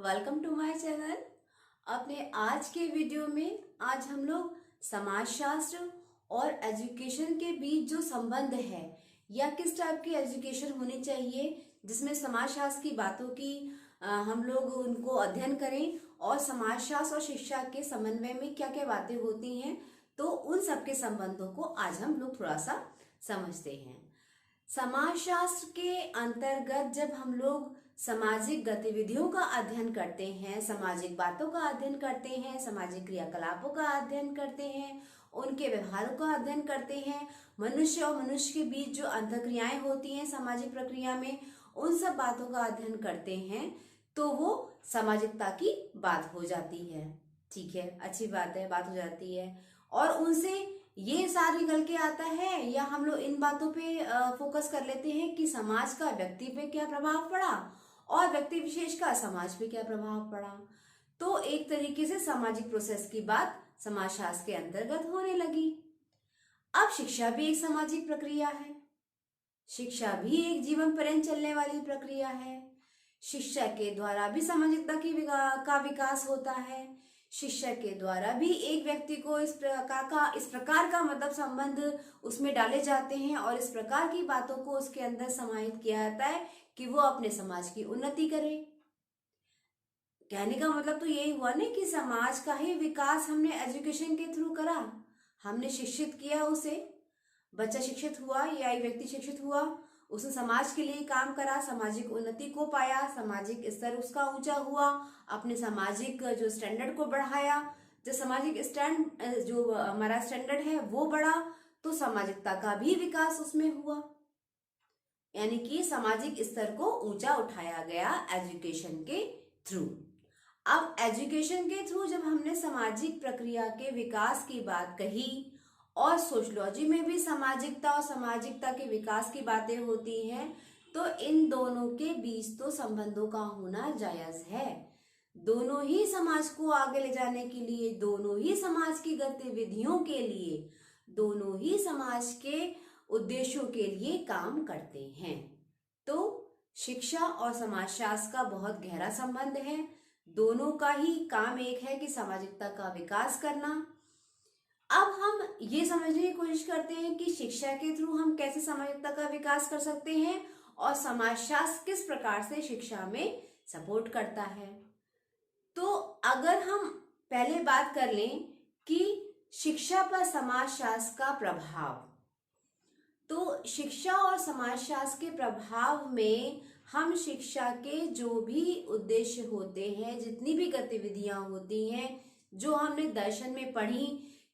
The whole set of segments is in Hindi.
Welcome to my channel. अपने आज के वीडियो में आज हम लोग समाजशास्त्र और एजुकेशन के बीच जो संबंध है या किस टाइप की एजुकेशन होनी चाहिए जिसमें समाजशास्त्र की बातों की हम लोग उनको अध्ययन करें और समाजशास्त्र और शिक्षा के समन्वय में क्या क्या बातें होती हैं, तो उन सब के संबंधों को आज हम लोग थोड़ा सा समझते हैं। समाजशास्त्र के अंतर्गत जब हम लोग सामाजिक गतिविधियों का अध्ययन करते हैं, सामाजिक बातों का अध्ययन करते हैं, सामाजिक क्रियाकलापों का अध्ययन करते हैं, उनके व्यवहारों का अध्ययन करते हैं, मनुष्य और मनुष्य के बीच जो अंतःक्रियाएं होती हैं सामाजिक प्रक्रिया में, उन सब बातों का अध्ययन करते हैं, तो वो सामाजिकता की बात हो जाती है। ठीक है, अच्छी बात है, बात हो जाती है। और उनसे ये सार निकल के आता है या हम लोग इन बातों पे फोकस कर लेते हैं कि समाज का व्यक्ति पे क्या प्रभाव पड़ा और व्यक्ति विशेष का समाज पे क्या प्रभाव पड़ा। तो एक तरीके से सामाजिक प्रोसेस की बात समाजशास्त्र के अंतर्गत होने लगी। अब शिक्षा भी एक सामाजिक प्रक्रिया है, शिक्षा भी एक जीवन पर्यंत चलने वाली प्रक्रिया है। शिक्षा के द्वारा भी सामाजिकता का विकास होता है। शिक्षा के द्वारा भी एक व्यक्ति को इस प्रकार का मतलब संबंध उसमें डाले जाते हैं और इस प्रकार की बातों को उसके अंदर समाहित किया जाता है कि वो अपने समाज की उन्नति करे। कहने का मतलब तो यही हुआ ना कि समाज का ही विकास हमने एजुकेशन के थ्रू करा। हमने शिक्षित किया उसे, बच्चा शिक्षित हुआ या एक व्यक्ति शिक्षित हुआ, उसने समाज के लिए काम करा, सामाजिक उन्नति को पाया, सामाजिक स्तर उसका ऊंचा हुआ, अपने सामाजिक जो स्टैंडर्ड को बढ़ाया। जो सामाजिक जो हमारा स्टैंडर्ड है वो बढ़ा तो सामाजिकता का भी विकास उसमें हुआ, यानी कि सामाजिक स्तर को ऊंचा उठाया गया एजुकेशन के थ्रू। अब एजुकेशन के थ्रू जब हमने सामाजिक प्रक्रिया के विकास की बात कही और सोशलॉजी में भी सामाजिकता और सामाजिकता के विकास की बातें होती हैं, तो इन दोनों के बीच तो संबंधों का होना जायज है। दोनों ही समाज को आगे ले जाने के लिए, दोनों ही समाज की गतिविधियों के लिए, दोनों ही समाज के उद्देश्यों के लिए काम करते हैं। तो शिक्षा और समाजशास्त्र का बहुत गहरा संबंध है। दोनों का ही काम एक है कि सामाजिकता का विकास करना। अब हम ये समझने की कोशिश करते हैं कि शिक्षा के थ्रू हम कैसे सामाजिकता का विकास कर सकते हैं और समाजशास्त्र किस प्रकार से शिक्षा में सपोर्ट करता है। तो अगर हम पहले बात कर लें कि शिक्षा पर समाजशास्त्र का प्रभाव, तो शिक्षा और समाजशास्त्र के प्रभाव में हम शिक्षा के जो भी उद्देश्य होते हैं, जितनी भी गतिविधियां होती हैं, जो हमने दर्शन में पढ़ी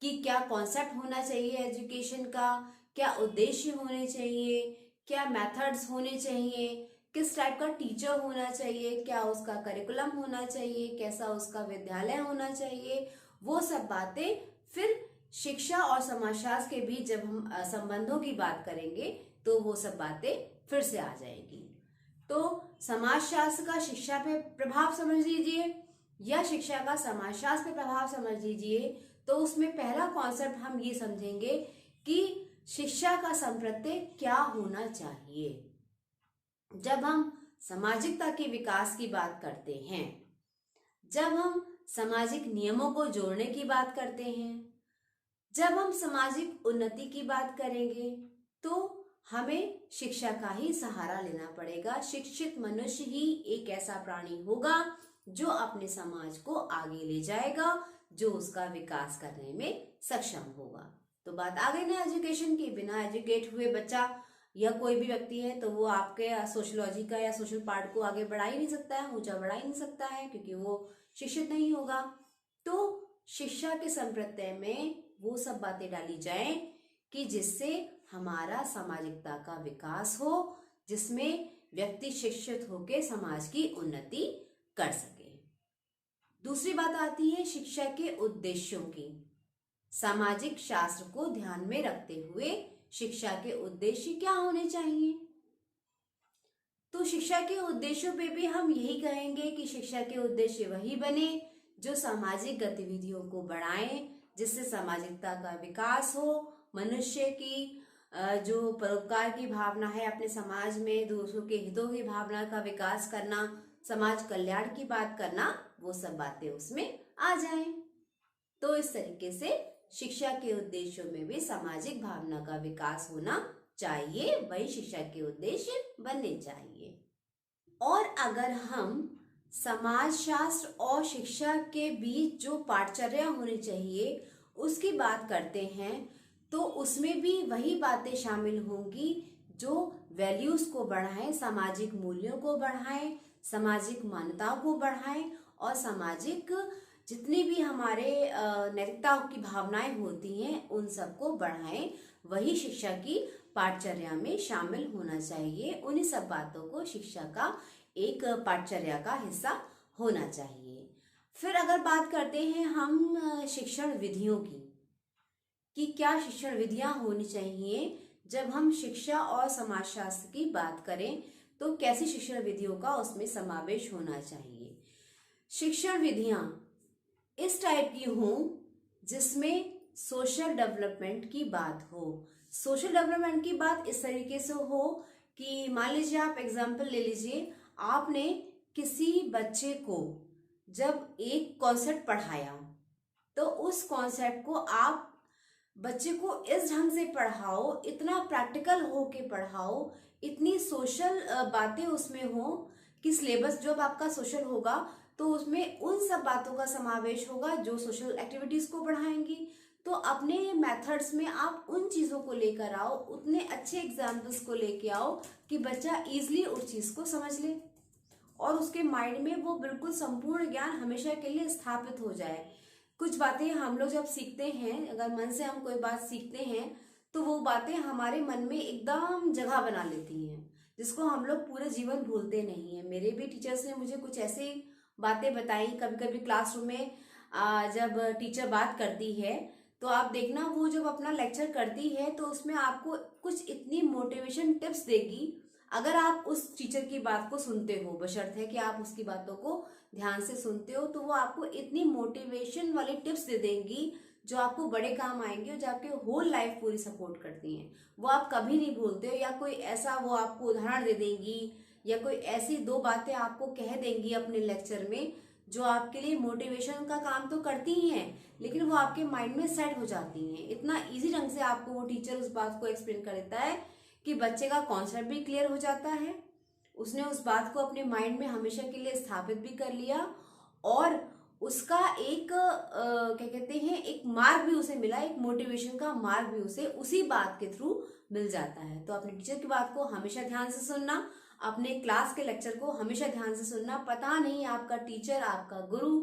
कि क्या कॉन्सेप्ट होना चाहिए एजुकेशन का, क्या उद्देश्य होने चाहिए, क्या मेथड्स होने चाहिए, किस टाइप का टीचर होना चाहिए, क्या उसका करिकुलम होना चाहिए, कैसा उसका विद्यालय होना चाहिए, वो सब बातें फिर शिक्षा और समाजशास्त्र के बीच जब हम संबंधों की बात करेंगे तो वो सब बातें फिर से आ जाएगी। तो समाजशास्त्र का शिक्षा पे प्रभाव समझ लीजिए या शिक्षा का समाजशास्त्र पे प्रभाव समझ लीजिए, तो उसमें पहला कॉन्सेप्ट हम ये समझेंगे कि शिक्षा का संप्रत्यय क्या होना चाहिए। जब हम सामाजिकता के विकास की बात करते हैं, जब हम सामाजिक नियमों को जोड़ने की बात करते हैं, जब हम सामाजिक उन्नति की बात करेंगे, तो हमें शिक्षा का ही सहारा लेना पड़ेगा। शिक्षित मनुष्य ही एक ऐसा प्राणी होगा जो अपने समाज को आगे ले जाएगा, जो उसका विकास करने में सक्षम होगा। तो बात आ गई ना एजुकेशन की। बिना एजुकेट हुए बच्चा या कोई भी व्यक्ति है तो वो आपके सोशलॉजी का या सोशल पार्ट को आगे बढ़ा ही नहीं सकता है, ऊंचा बढ़ा ही नहीं सकता है, क्योंकि वो शिक्षित नहीं होगा। तो शिक्षा के संप्रत्यय में वो सब बातें डाली जाएं कि जिससे हमारा सामाजिकता का विकास हो, जिसमें व्यक्ति शिक्षित होकर समाज की उन्नति कर सके। दूसरी बात आती है शिक्षा के उद्देश्यों की। सामाजिक शास्त्र को ध्यान में रखते हुए शिक्षा के उद्देश्य क्या होने चाहिए। तो शिक्षा के उद्देश्यों पे भी हम यही कहेंगे कि शिक्षा के उद्देश्य वही बने जो सामाजिक गतिविधियों को बढ़ाएं, जिससे सामाजिकता का विकास हो, मनुष्य की जो परोपकार की भावना है अपने समाज में, दूसरों के हितों की भावना का विकास करना, समाज कल्याण की बात करना, वो सब बातें उसमें आ जाएं। तो इस तरीके से शिक्षा के उद्देश्यों में भी सामाजिक भावना का विकास होना चाहिए, वही शिक्षा के उद्देश्य बनने चाहिए। और अगर हम समाजशास्त्र और शिक्षा के बीच जो पाठचर्या होनी चाहिए उसकी बात करते हैं, तो उसमें भी वही बातें शामिल होंगी जो वैल्यूज को बढ़ाएं, सामाजिक मूल्यों को बढ़ाएं, सामाजिक मान्यताओं को बढ़ाएं और सामाजिक जितनी भी हमारे नैतिकता की भावनाएं होती हैं उन सबको बढ़ाएं। वही शिक्षा की पाठचर्या में शामिल होना चाहिए। उन्हीं सब बातों को शिक्षा का एक पाठचर्या का हिस्सा होना चाहिए। फिर अगर बात करते हैं हम शिक्षण विधियों की, कि क्या शिक्षण विधियां होनी चाहिए, जब हम शिक्षा और समाजशास्त्र की बात करें तो कैसी शिक्षण विधियों का उसमें समावेश होना चाहिए। शिक्षण विधियां इस टाइप की हों जिसमें सोशल डेवलपमेंट की बात हो। सोशल डेवलपमेंट की बात इस तरीके से हो कि मान लीजिए, आप एग्जाम्पल ले लीजिए, आपने किसी बच्चे को जब एक कॉन्सेप्ट पढ़ाया तो उस कॉन्सेप्ट को आप बच्चे को इस ढंग से पढ़ाओ, इतना प्रैक्टिकल हो के पढ़ाओ, इतनी सोशल बातें उसमें हो कि सिलेबस जब आपका सोशल होगा तो उसमें उन सब बातों का समावेश होगा जो सोशल एक्टिविटीज को बढ़ाएंगी। तो अपने मेथड्स में आप उन चीजों को लेकर आओ, उतने अच्छे एग्जाम्पल्स को लेके आओ कि बच्चा इजिली उस चीज को समझ ले और उसके माइंड में वो बिल्कुल संपूर्ण ज्ञान हमेशा के लिए स्थापित हो जाए। कुछ बातें हम लोग जब सीखते हैं, अगर मन से हम कोई बात सीखते हैं तो वो बातें हमारे मन में एकदम जगह बना लेती हैं, जिसको हम लोग पूरे जीवन भूलते नहीं हैं। मेरे भी टीचर्स ने मुझे कुछ ऐसी बातें बताई। कभी कभी क्लासरूम में जब टीचर बात करती है तो आप देखना, वो जब अपना लेक्चर करती है तो उसमें आपको कुछ इतनी मोटिवेशन टिप्स देगी। अगर आप उस टीचर की बात को सुनते हो, बशर्ते कि आप उसकी बातों को ध्यान से सुनते हो, तो वो आपको इतनी मोटिवेशन वाली टिप्स दे देंगी जो आपको बड़े काम आएंगे और जो आपके होल लाइफ पूरी सपोर्ट करती हैं। वो आप कभी नहीं भूलते हो। या कोई ऐसा वो आपको उदाहरण दे देंगी या कोई ऐसी दो बातें आपको कह देंगी अपने लेक्चर में जो आपके लिए मोटिवेशन का काम तो करती ही हैं, लेकिन वो आपके माइंड में सेट हो जाती हैं। इतना इजी ढंग से आपको वो टीचर उस बात को एक्सप्लेन कर देता है कि बच्चे का कॉन्सेप्ट भी क्लियर हो जाता है, उसने उस बात को अपने माइंड में हमेशा के लिए स्थापित भी कर लिया और उसका एक क्या कहते हैं, एक मार्ग भी उसे मिला, एक मोटिवेशन का मार्ग भी उसे उसी बात के थ्रू मिल जाता है। तो अपने टीचर की बात को हमेशा ध्यान से सुनना, अपने क्लास के लेक्चर को हमेशा ध्यान से सुनना। पता नहीं आपका टीचर, आपका गुरु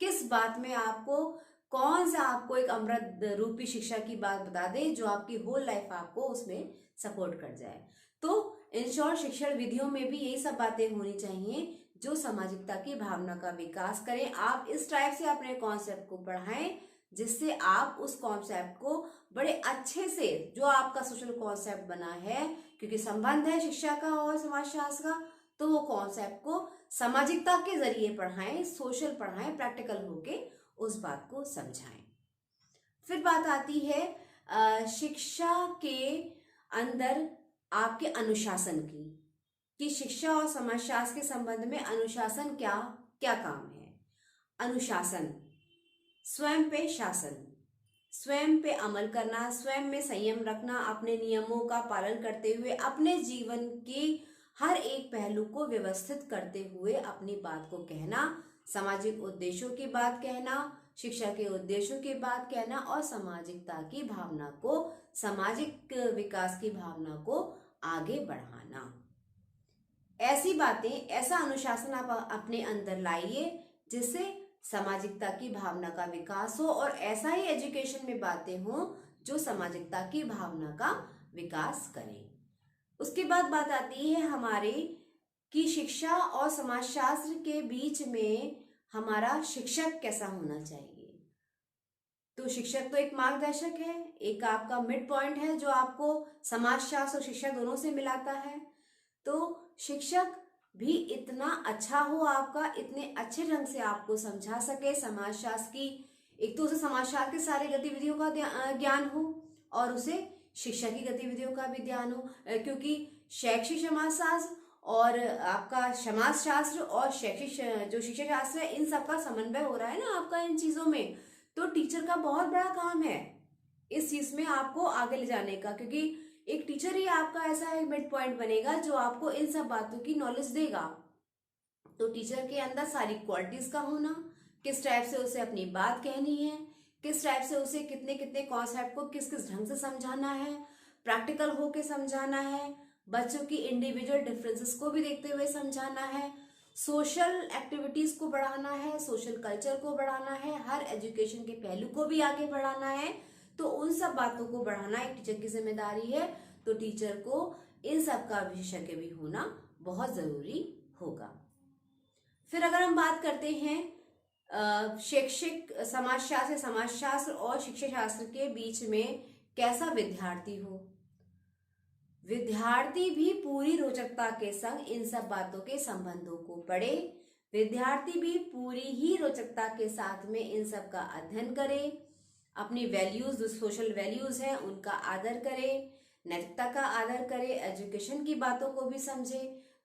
किस बात में आपको कौन सा आपको एक अमृत रूपी शिक्षा की बात बता दे जो आपकी होल लाइफ आपको उसमें सपोर्ट कर जाए। तो इन शॉर्ट शिक्षण विधियों में भी यही सब बातें होनी चाहिए जो सामाजिकता की भावना का विकास करें। आप इस टाइप से अपने कॉन्सेप्ट को पढ़ाएं जिससे आप उस कॉन्सेप्ट को बड़े अच्छे से, जो आपका सोशल कॉन्सेप्ट बना है, क्योंकि संबंध है शिक्षा का और समाजशास्त्र का, तो वो कॉन्सेप्ट को सामाजिकता के जरिए पढ़ाएं, सोशल पढ़ाएं, प्रैक्टिकल होके उस बात को समझाएं। फिर बात आती है शिक्षा के अंदर आपके अनुशासन की, कि शिक्षा और समाजशास्त्र के संबंध में अनुशासन क्या क्या काम है। अनुशासन, स्वयं पे शासन, स्वयं पे अमल करना, स्वयं में संयम रखना, अपने नियमों का पालन करते हुए अपने जीवन के हर एक पहलू को व्यवस्थित करते हुए अपनी बात को कहना, सामाजिक उद्देश्यों की बात कहना, शिक्षा के उद्देश्यों की बात कहना और सामाजिकता की भावना को, सामाजिक विकास की भावना को आगे बढ़ाना। ऐसी बातें, ऐसा अनुशासन आप अपने अंदर लाइए जिससे सामाजिकता की भावना का विकास हो और ऐसा ही एजुकेशन में बातें हों जो सामाजिकता की भावना का विकास करें। उसके बाद बात आती है हमारे कि शिक्षा और समाजशास्त्र के बीच में हमारा शिक्षक कैसा होना चाहिए। तो शिक्षक तो एक मार्गदर्शक है, एक आपका मिड पॉइंट है जो आपको समाजशास्त्र और शिक्षा दोनों से मिलाता है। तो शिक्षक भी इतना अच्छा हो आपका, इतने अच्छे ढंग से आपको समझा सके समाजशास्त्र की, एक तो उसे समाजशास्त्र के सारे गतिविधियों का ज्ञान हो और उसे शिक्षा की गतिविधियों का भी ध्यान हो, क्योंकि शैक्षिक समाजशास्त्र और आपका समाज शास्त्र और शैक्षिक जो शिक्षा शास्त्र है, इन सब का समन्वय हो रहा है ना आपका इन चीजों में, तो टीचर का बहुत बड़ा काम है इस चीज में आपको आगे ले जाने का, क्योंकि एक टीचर ही आपका ऐसा एक मिड पॉइंट बनेगा जो आपको इन सब बातों की नॉलेज देगा। तो टीचर के अंदर सारी क्वालिटीज का होना, किस टाइप से उसे अपनी बात कहनी है, किस टाइप से उसे कितने कितने कॉन्सेप्ट को किस किस ढंग से समझाना है, प्रैक्टिकल होके समझाना है, बच्चों की इंडिविजुअल डिफरेंसेस को भी देखते हुए समझाना है, सोशल एक्टिविटीज को बढ़ाना है, सोशल कल्चर को बढ़ाना है, हर एजुकेशन के पहलू को भी आगे बढ़ाना है। तो उन सब बातों को बढ़ाना एक टीचर की जिम्मेदारी है। तो टीचर को इन सब का विशेषज्ञ भी होना बहुत जरूरी होगा। फिर अगर हम बात करते हैं शैक्षिक समाजशास्त्र और शिक्षा शास्त्र के बीच में कैसा विद्यार्थी हो, विद्यार्थी भी पूरी रोचकता के संग इन सब बातों के संबंधों को पढ़े, विद्यार्थी भी पूरी ही रोचकता के साथ में इन सब का अध्ययन करे, अपनी वैल्यूज जो सोशल वैल्यूज हैं उनका आदर करे, नैतिकता का आदर करे, एजुकेशन की बातों को भी समझे।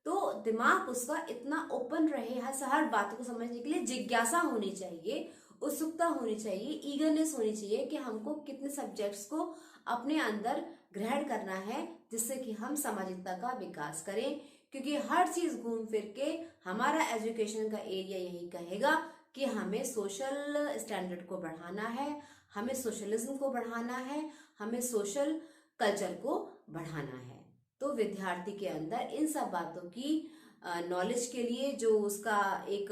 तो दिमाग उसका इतना ओपन रहे, हर बातों को समझने के लिए जिज्ञासा होनी चाहिए, उत्सुकता होनी चाहिए, ईगरनेस होनी चाहिए कि हमको कितने सब्जेक्ट्स को अपने अंदर ग्रहण करना है जिससे कि हम सामाजिकता का विकास करें। क्योंकि हर चीज घूम फिर के हमारा एजुकेशन का एरिया यही कहेगा कि हमें सोशल स्टैंडर्ड को बढ़ाना है, हमें सोशलिज्म को बढ़ाना है, हमें सोशल कल्चर को बढ़ाना है। तो विद्यार्थी के अंदर इन सब बातों की नॉलेज के लिए जो उसका एक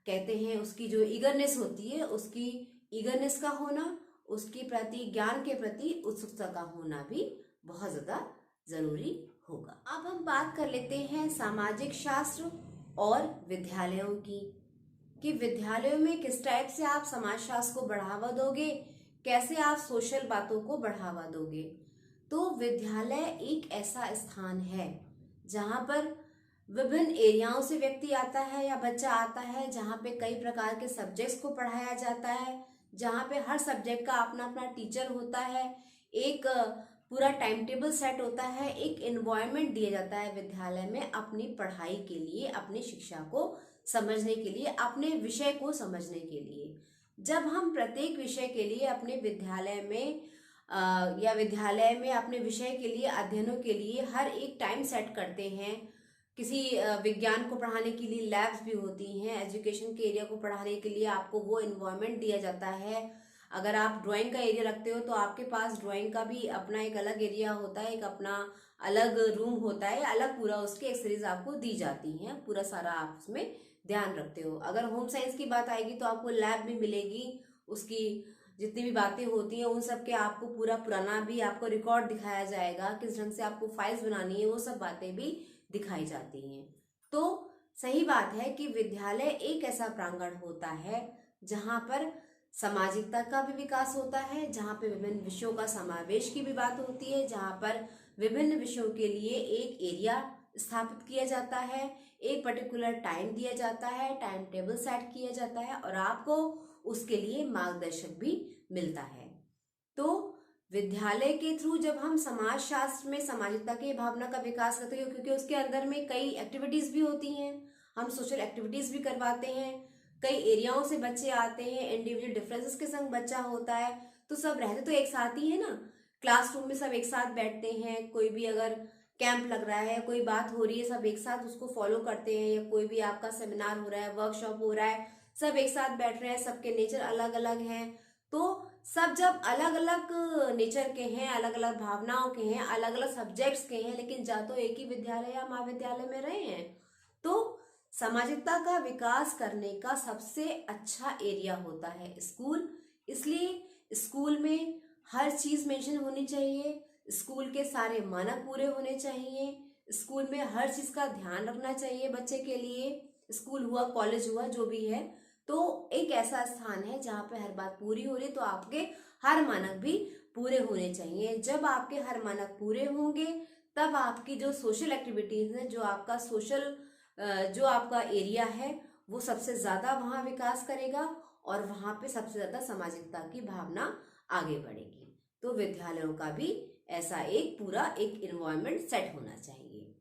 कहते हैं उसकी जो ईगरनेस होती है, उसकी ईगरनेस का होना, उसके प्रति ज्ञान के प्रति उत्सुकता का होना भी बहुत ज्यादा जरूरी होगा। अब हम बात कर लेते हैं सामाजिक शास्त्र और विद्यालयों की, कि विद्यालयों में किस टाइप से आप समाज शास्त्र को बढ़ावा दोगे, कैसे आप सोशल बातों को बढ़ावा दोगे। तो विद्यालय एक ऐसा स्थान है जहाँ पर विभिन्न एरियाओं से व्यक्ति आता है या बच्चा आता है, जहाँ पे कई प्रकार के सब्जेक्ट्स को पढ़ाया जाता है, जहाँ पे हर सब्जेक्ट का अपना अपना टीचर होता है, एक पूरा टाइम टेबल सेट होता है, एक एनवायरनमेंट दिया जाता है विद्यालय में अपनी पढ़ाई के लिए, अपनी शिक्षा को समझने के लिए, अपने विषय को समझने के लिए। जब हम प्रत्येक विषय के लिए अपने विद्यालय में या विद्यालय में अपने विषय के लिए अध्ययनों के लिए हर एक टाइम सेट करते हैं, किसी विज्ञान को पढ़ाने के लिए लैब्स भी होती हैं, एजुकेशन के एरिया को पढ़ाने के लिए आपको वो एनवायरनमेंट दिया जाता है। अगर आप ड्राइंग का एरिया रखते हो तो आपके पास ड्राइंग का भी अपना एक अलग एरिया होता है, एक अपना अलग रूम होता है, अलग पूरा उसकी एक्सरसाइज आपको दी जाती हैं, पूरा सारा आप उसमें ध्यान रखते हो। अगर होम साइंस की बात आएगी तो आपको लैब भी मिलेगी, उसकी जितनी भी बातें होती हैं उन सब के आपको पूरा पुराना भी आपको रिकॉर्ड दिखाया जाएगा, किस ढंग से आपको फाइल्स बनानी है वो सब बातें भी दिखाई जाती हैं। तो सही बात है कि विद्यालय एक ऐसा प्रांगण होता है जहाँ पर सामाजिकता का भी विकास होता है, जहाँ पे विभिन्न विषयों का समावेश की भी बात होती है, जहाँ पर विभिन्न विषयों के लिए एक एरिया स्थापित किया जाता है, एक पर्टिकुलर टाइम दिया जाता है, टाइम टेबल सेट किया जाता है और आपको उसके लिए मार्गदर्शक भी मिलता है। तो विद्यालय के थ्रू जब हम समाज शास्त्र में सामाजिकता की भावना का विकास करते हैं, क्योंकि उसके अंदर में कई एक्टिविटीज भी होती हैं, हम सोशल एक्टिविटीज भी करवाते हैं, कई एरियाओं से बच्चे आते हैं, इंडिविजुअल डिफरेंसेस के संग बच्चा होता है, तो सब रहते तो एक साथ ही है ना, क्लासरूम में सब एक साथ बैठते हैं, कोई भी अगर कैंप लग रहा है, कोई बात हो रही है, सब एक साथ उसको फॉलो करते हैं, या कोई भी आपका सेमिनार हो रहा है, वर्कशॉप हो रहा है, सब एक साथ बैठ रहे हैं, सबके नेचर अलग अलग हैं। तो सब जब अलग अलग नेचर के हैं, अलग अलग भावनाओं के हैं, अलग अलग सब्जेक्ट्स के हैं, लेकिन जा तो एक ही विद्यालय या महाविद्यालय में रहे हैं, तो सामाजिकता का विकास करने का सबसे अच्छा एरिया होता है स्कूल। इसलिए स्कूल में हर चीज मेंशन होनी चाहिए, स्कूल के सारे मानक पूरे होने चाहिए, स्कूल में हर चीज का ध्यान रखना चाहिए बच्चे के लिए, स्कूल हुआ कॉलेज हुआ जो भी है, तो एक ऐसा स्थान है जहाँ पे हर बात पूरी हो रही, तो आपके हर मानक भी पूरे होने चाहिए। जब आपके हर मानक पूरे होंगे तब आपकी जो सोशल एक्टिविटीज है, जो आपका सोशल जो आपका एरिया है वो सबसे ज्यादा वहाँ विकास करेगा और वहाँ पे सबसे ज्यादा सामाजिकता की भावना आगे बढ़ेगी। तो विद्यालयों का भी ऐसा एक पूरा एक एनवायरनमेंट सेट होना चाहिए।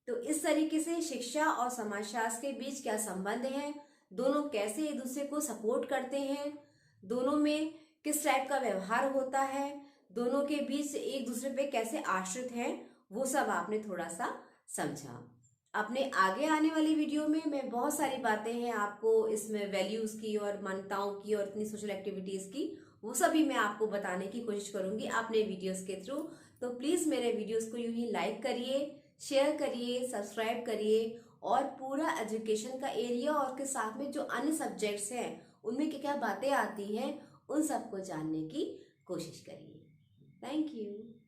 तो इस तरीके से शिक्षा और समाजशास्त्र के बीच क्या संबंध है, दोनों कैसे एक दूसरे को सपोर्ट करते हैं, दोनों में किस टाइप का व्यवहार होता है, दोनों के बीच एक दूसरे पे कैसे आश्रित हैं, वो सब आपने थोड़ा सा समझा। अपने आगे आने वाली वीडियो में मैं बहुत सारी बातें हैं आपको इसमें वैल्यूज की और मान्यताओं की और इतनी सोशल एक्टिविटीज की, वो सभी मैं आपको बताने की कोशिश करूंगी अपने वीडियोस के थ्रू। तो प्लीज मेरे वीडियोस को यूं ही लाइक करिए, शेयर करिए, सब्सक्राइब करिए और पूरा एजुकेशन का एरिया और के साथ में जो अन्य सब्जेक्ट्स हैं उनमें क्या क्या बातें आती हैं उन सबको जानने की कोशिश करिए। Thank you.